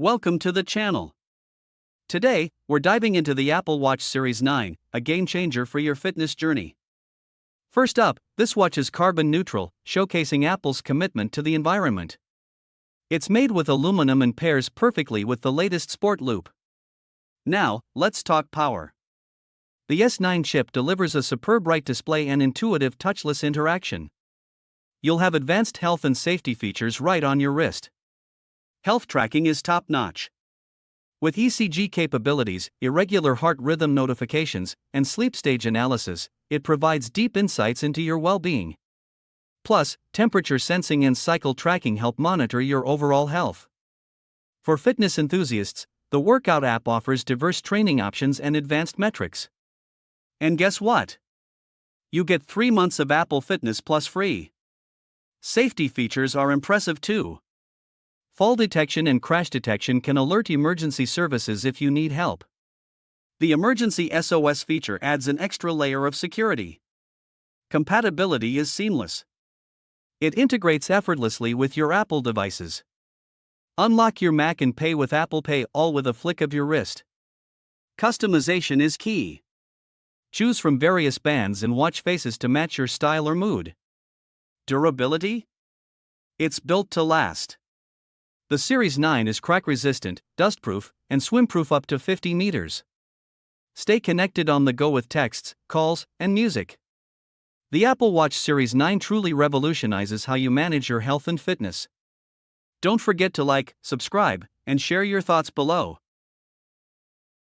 Welcome to the channel. Today, we're diving into the Apple Watch Series 9, a game changer for your fitness journey. First up, this watch is carbon neutral, showcasing Apple's commitment to the environment. It's made with aluminum and pairs perfectly with the latest sport loop. Now, let's talk power. The S9 chip delivers a superbright display and intuitive touchless interaction. You'll have advanced health and safety features right on your wrist. Health tracking is top-notch. With ECG capabilities, irregular heart rhythm notifications, and sleep stage analysis, it provides deep insights into your well-being. Plus, temperature sensing and cycle tracking help monitor your overall health. For fitness enthusiasts, the workout app offers diverse training options and advanced metrics. And guess what? You get 3 months of Apple Fitness Plus free. Safety features are impressive too. Fall detection and crash detection can alert emergency services if you need help. The Emergency SOS feature adds an extra layer of security. Compatibility is seamless. It integrates effortlessly with your Apple devices. Unlock your Mac and pay with Apple Pay, all with a flick of your wrist. Customization is key. Choose from various bands and watch faces to match your style or mood. Durability? It's built to last. The Series 9 is crack-resistant, dust-proof, and swim-proof up to 50 meters. Stay connected on the go with texts, calls, and music. The Apple Watch Series 9 truly revolutionizes how you manage your health and fitness. Don't forget to like, subscribe, and share your thoughts below.